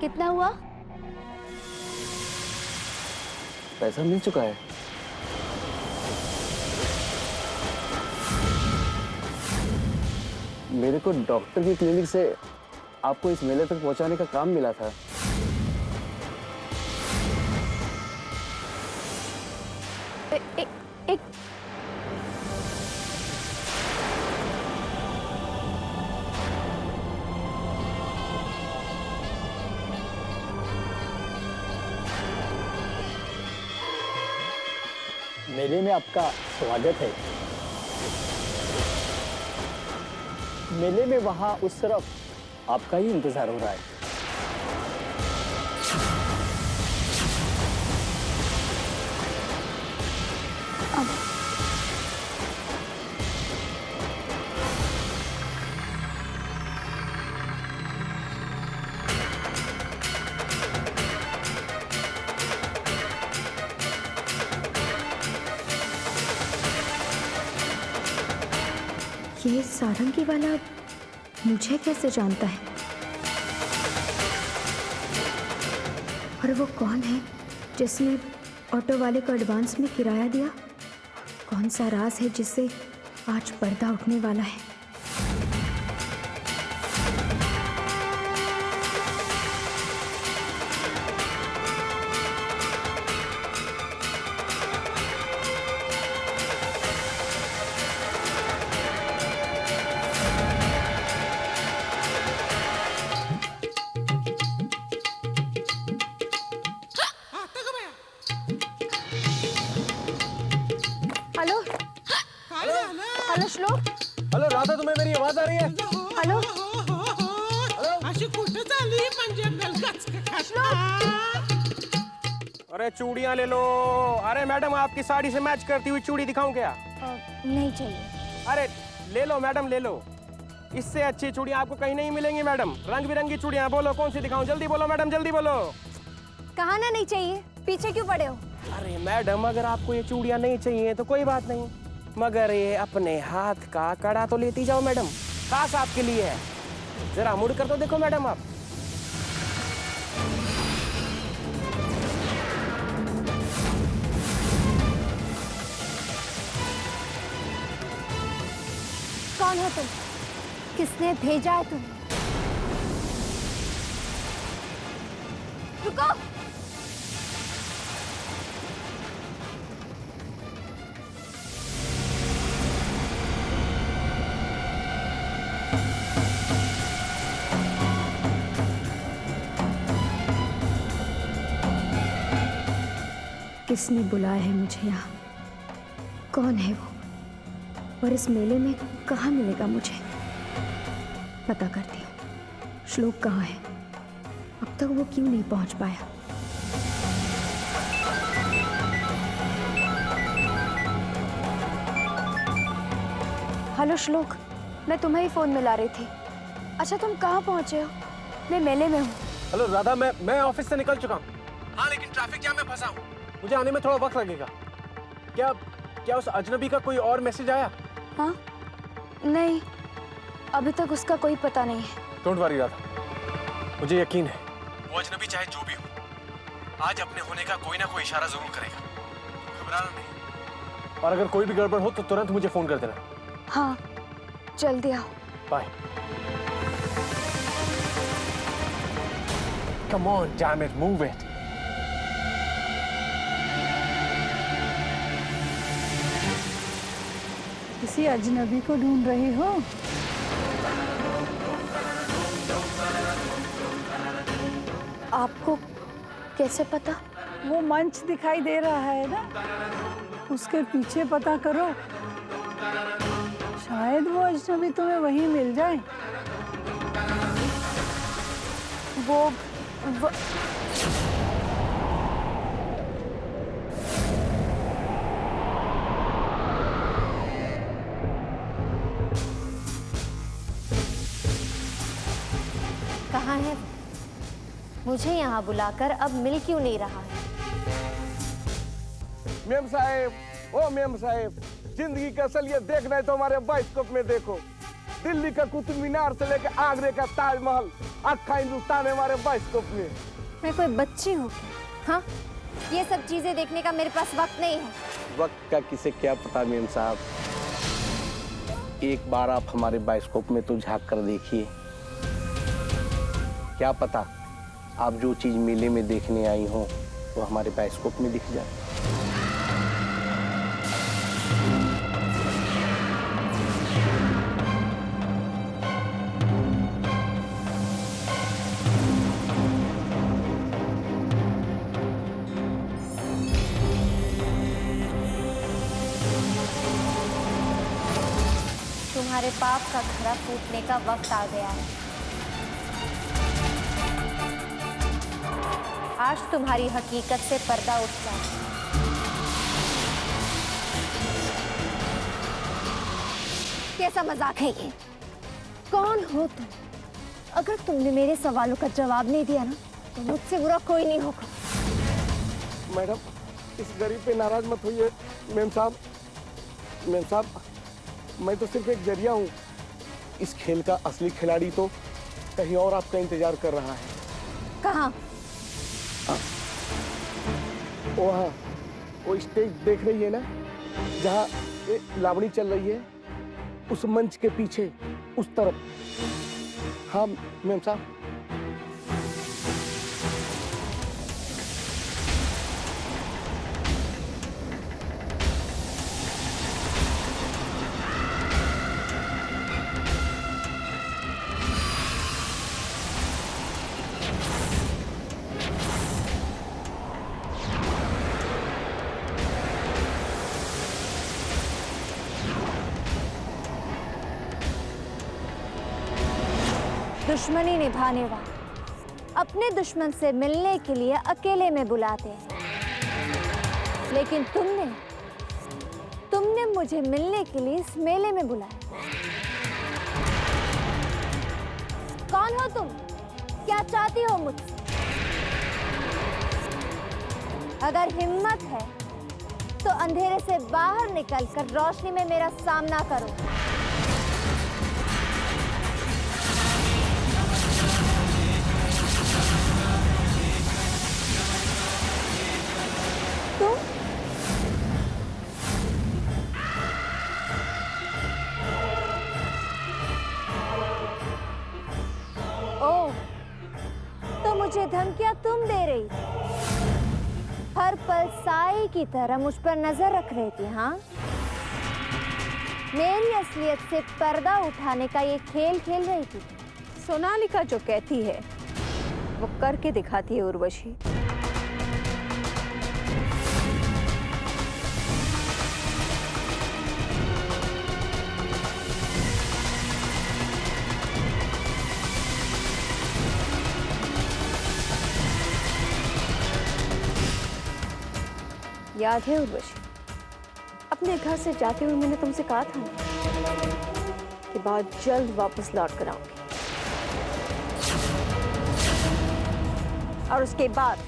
कितना हुआ? पैसा मिल चुका है। मेरे को डॉक्टर की क्लिनिक से आपको इस मेले तक पहुंचाने का काम मिला था। एक मेले में आपका स्वागत है। मेले में वहां उस तरफ आपका ही इंतजार हो रहा है। ये सारंगी वाला मुझे कैसे जानता है? और वो कौन है जिसने ऑटो वाले को एडवांस में किराया दिया? कौन सा राज है जिससे आज पर्दा उठने वाला है? हेलो हेलो श्लोक। हेलो राधा, तुम्हें मेरी आवाज आ रही है? हेलो अशी कुठं झाली म्हणजे अरे चूड़ियां ले लो। अरे मैडम, आपकी साड़ी से मैच करती हुई चूड़ी दिखाऊं क्या? नहीं चाहिए। अरे ले लो मैडम, ले लो। इससे अच्छी चूड़ियां आपको कहीं नहीं मिलेंगी मैडम। रंग बिरंगी चूड़ियां, बोलो कौन सी दिखाऊं? जल्दी बोलो मैडम, जल्दी बोलो। कहा ना नहीं चाहिए, पीछे क्यों पड़े हो? अरे मैडम, अगर आपको ये चूड़ियां नहीं चाहिए तो कोई बात नहीं, मगर ये अपने हाथ का कड़ा तो लेती जाओ मैडम, खास आपके लिए है। जरा मुड़ कर तो देखो मैडम आप। कौन हो तुम? किसने भेजा है तुम्हें? रुको। किसने बुलाया है मुझे यहाँ? कौन है वो? और इस मेले में कहाँ मिलेगा मुझे? पता करती हूँ श्लोक कहाँ है। अब तक वो क्यों नहीं पहुँच पाया? हेलो श्लोक, मैं तुम्हें ही फोन मिला रही थी। अच्छा तुम कहाँ पहुँचे हो? मैं मेले में हूँ। हेलो राधा, मैं ऑफिस से निकल चुका हूँ। हाँ, लेकिन ट्रैफिक जाम में फंसा हूँ, मुझे आने में थोड़ा वक्त लगेगा। क्या उस अजनबी का कोई और मैसेज आया? हाँ नहीं, अभी तक उसका कोई पता नहीं है। डोंट वरी राधा, मुझे यकीन है वो अजनबी चाहे जो भी हो, आज अपने होने का कोई ना कोई इशारा जरूर करेगा। घबराना नहीं, और अगर कोई भी गड़बड़ हो तो तुरंत मुझे फोन कर देना। हाँ जल्दी आओ। Bye. Come on, damn it, move it. किसी अजनबी को ढूंढ रही हो? आपको कैसे पता? वो मंच दिखाई दे रहा है ना, उसके पीछे पता करो, शायद वो अजनबी तुम्हें वहीं मिल जाए। वो कहाँ है? मुझे यहाँ बुलाकर अब मिल क्यों नहीं रहा है? मेम साहेब, ओ मेम साहेब, जिंदगी का असलियत देखना है तो हमारे बाइस्कोप में देखो। दिल्ली का कुतुब मीनार से लेकर आगरे का ताजमहल, अक्खा हिंदुस्तान है हमारे बाइस्कोप में। मैं कोई बच्ची हूँ? हाँ, ये सब चीजें देखने का मेरे पास वक्त नहीं है। वक्त का किसे क्या पता मेम साहब। एक बार आप हमारे बाइस्कोप में तो झांक कर देखिए, क्या पता आप जो चीज मेले में देखने आई हो वो हमारे बाइस्कोप में दिख जाए। तुम्हारे पाप का घड़ा फूटने का वक्त आ गया है। आज तुम्हारी हकीकत से पर्दा उठ जाए। कैसा मजाक है ये? कौन हो तुम? अगर तुमने मेरे सवालों का जवाब नहीं दिया ना तो मुझसे बुरा कोई नहीं होगा। मैडम, इस गरीब पे नाराज मत होइए मेम साहब। मेम साहब, मैं तो सिर्फ एक जरिया हूँ। इस खेल का असली खिलाड़ी तो कहीं और आपका इंतजार कर रहा है। कहाँ? वहाँ, वो स्टेज देख रही है ना, जहाँ लावणी चल रही है, उस मंच के पीछे उस तरफ। हाँ मेम साहब। दुश्मनी निभाने वाले अपने दुश्मन से मिलने के लिए अकेले में बुलाते हैं, लेकिन तुमने मुझे मिलने के लिए इस मेले में बुलाया। कौन हो तुम? क्या चाहती हो मुझसे? अगर हिम्मत है तो अंधेरे से बाहर निकलकर रोशनी में मेरा सामना करो। मुझे धमकियां तुम दे रही थी? हर पल साई की तरह मुझ पर नजर रख रही थी। हाँ, मेरी असलियत से पर्दा उठाने का ये खेल खेल रही थी। सोनालिका जो कहती है वो करके दिखाती है उर्वशी। याद है उर्वशी, अपने घर से जाते हुए मैंने तुमसे कहा था कि बहुत जल्द वापस लौट कर आऊंगी, और उसके बाद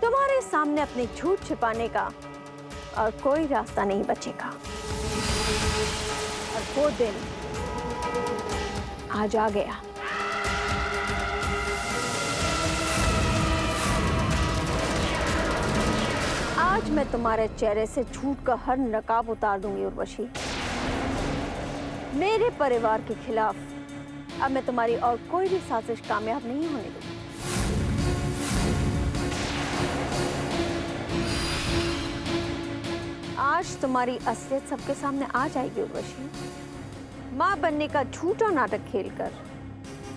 तुम्हारे सामने अपने झूठ छिपाने का और कोई रास्ता नहीं बचेगा। और वो दिन आज आ गया। आज मैं तुम्हारे चेहरे से झूठ का हर नकाब उतार दूंगी उर्वशी। मेरे परिवार के खिलाफ अब मैं तुम्हारी और कोई भी साजिश कामयाब नहीं होने दूंगी। आज तुम्हारी असलियत सबके सामने आ जाएगी उर्वशी। मां बनने का झूठा नाटक खेलकर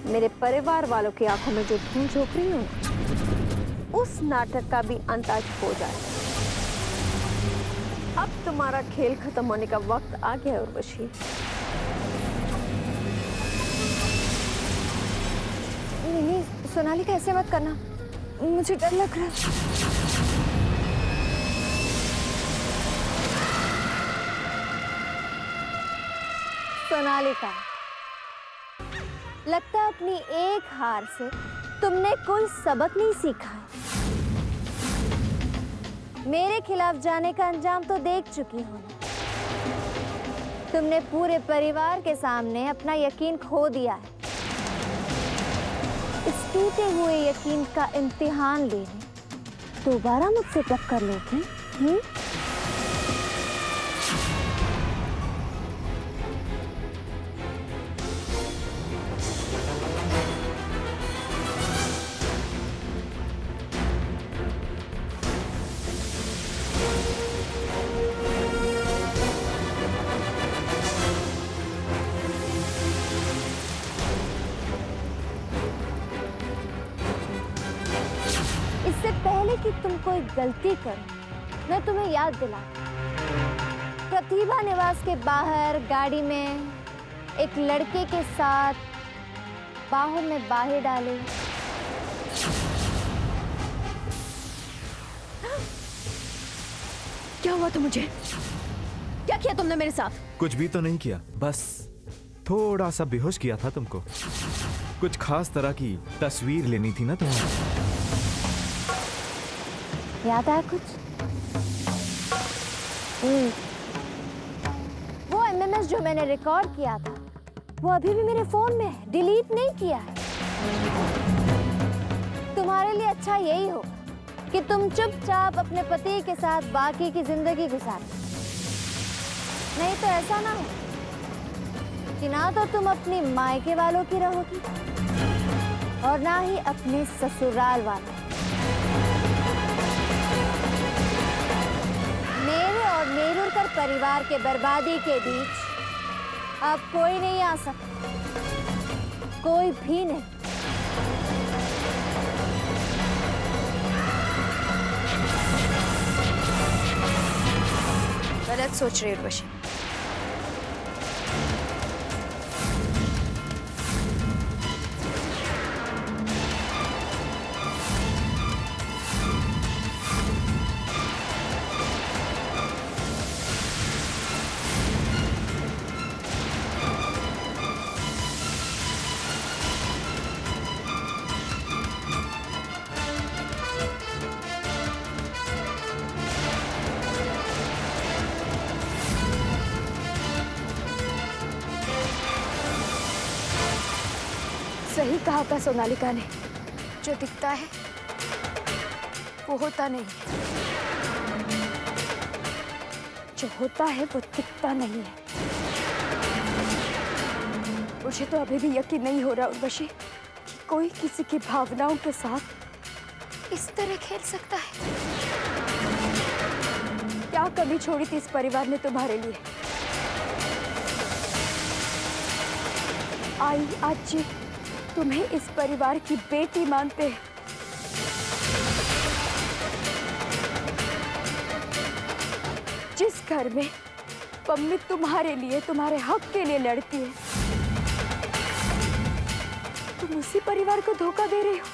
मेरे परिवार वालों की आंखों में जो धूल झोंक रही हूं, उस नाटक का भी अंत आज हो जाएगा। अब तुम्हारा खेल खत्म होने का वक्त आ गया है उर्वशी। नहीं सोनालिका, ऐसे मत करना, मुझे डर लग रहा है। सोनालिका, लगता है अपनी एक हार से तुमने कोई सबक नहीं सीखा है। मेरे खिलाफ जाने का अंजाम तो देख चुकी हो ना। तुमने पूरे परिवार के सामने अपना यकीन खो दिया है। इस टूटे हुए यकीन का इम्तिहान लेने दोबारा मुझसे टक्कर लोगे? इससे पहले कि तुम कोई गलती करो, मैं तुम्हें याद दिला, प्रतिभा निवास के बाहर गाड़ी में एक लड़के के साथ बाहों में बाहें डाले। क्या हुआ था मुझे? क्या किया तुमने मेरे साथ? कुछ भी तो नहीं किया, बस थोड़ा सा बेहोश किया था तुमको। कुछ खास तरह की तस्वीर लेनी थी ना तुम्हें। याद आया कुछ? वो एमएमएस जो मैंने रिकॉर्ड किया था वो अभी भी मेरे फोन में है, डिलीट नहीं किया है। तुम्हारे लिए अच्छा यही हो कि तुम चुपचाप अपने पति के साथ बाकी की जिंदगी गुजार, नहीं तो ऐसा ना हो कि ना तो तुम अपनी मायके वालों की रहोगी और ना ही अपने ससुराल वालों। मेरे और नेरुरकर परिवार के बर्बादी के बीच अब कोई नहीं आ सकता, कोई भी नहीं। गलत सोच रही उर्वशी। सही कहा था सोनालिका ने, जो दिखता है वो होता नहीं, जो होता है वो दिखता नहीं है। मुझे तो अभी भी यकीन नहीं हो रहा उर्वशी कि कोई किसी की भावनाओं के साथ इस तरह खेल सकता है। क्या कमी छोड़ी थी इस परिवार ने तुम्हारे लिए? आई आज जी तुम्हें इस परिवार की बेटी मानते हैं। जिस घर में पम्मी तुम्हारे लिए, तुम्हारे हक के लिए लड़ती है, तुम उसी परिवार को धोखा दे रहे हो।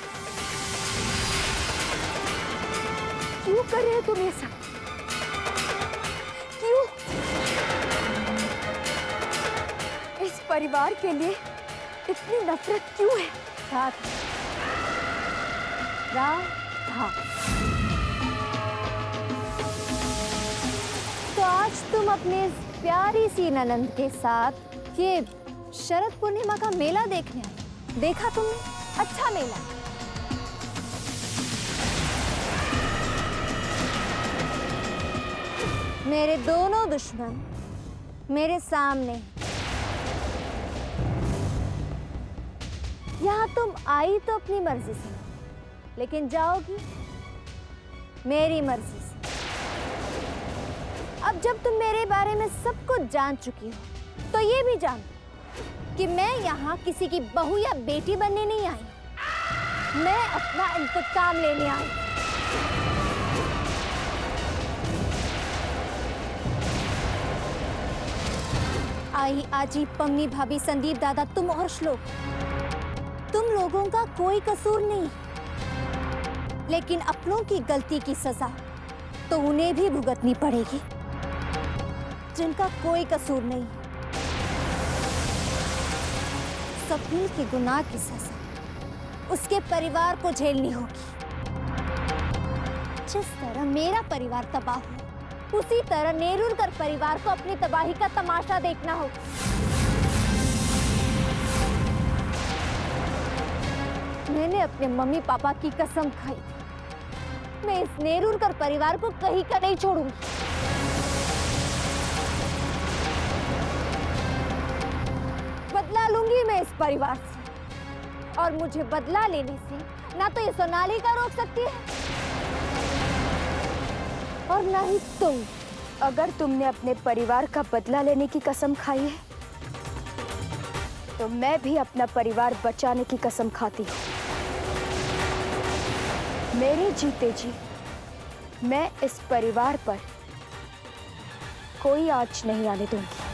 क्यों कर रहे हो तुम ये सब? क्यों? इस परिवार के लिए इतनी नफरत क्यों है? राधा, तो आज तुम अपने इस प्यारी सी ननंद के साथ ये शरद पूर्णिमा का मेला देखने आए। देखा तुमने? अच्छा मेला। मेरे दोनों दुश्मन मेरे सामने। यहाँ तुम आई तो अपनी मर्जी से, लेकिन जाओगी मेरी मर्जी से। अब जब तुम मेरे बारे में सब कुछ जान चुकी हो, तो ये भी जान कि मैं यहाँ किसी की बहू या बेटी बनने नहीं आई, मैं अपना इंतकाम लेने आई। आई, आजी, पम्मी, भाभी, संदीप दादा, तुम और श्लोक, तुम लोगों का कोई कसूर नहीं, लेकिन अपनों की गलती की सजा तो उन्हें भी भुगतनी पड़ेगी, जिनका कोई कसूर नहीं। सपील के गुनाह की सजा उसके परिवार को झेलनी होगी। जिस तरह मेरा परिवार तबाह हो, उसी तरह नेरुरकर परिवार को अपनी तबाही का तमाशा देखना होगा। मैंने अपने मम्मी पापा की कसम खाई, मैं इस नेरुरकर परिवार को कहीं का नहीं छोड़ूंगी। बदला लूंगी मैं इस परिवार से, और मुझे बदला लेने से ना तो ये सोनालिका रोक सकती है और ना ही तुम। अगर तुमने अपने परिवार का बदला लेने की कसम खाई है तो मैं भी अपना परिवार बचाने की कसम खाती हूँ। मेरे जीते जी मैं इस परिवार पर कोई आंच नहीं आने दूंगी।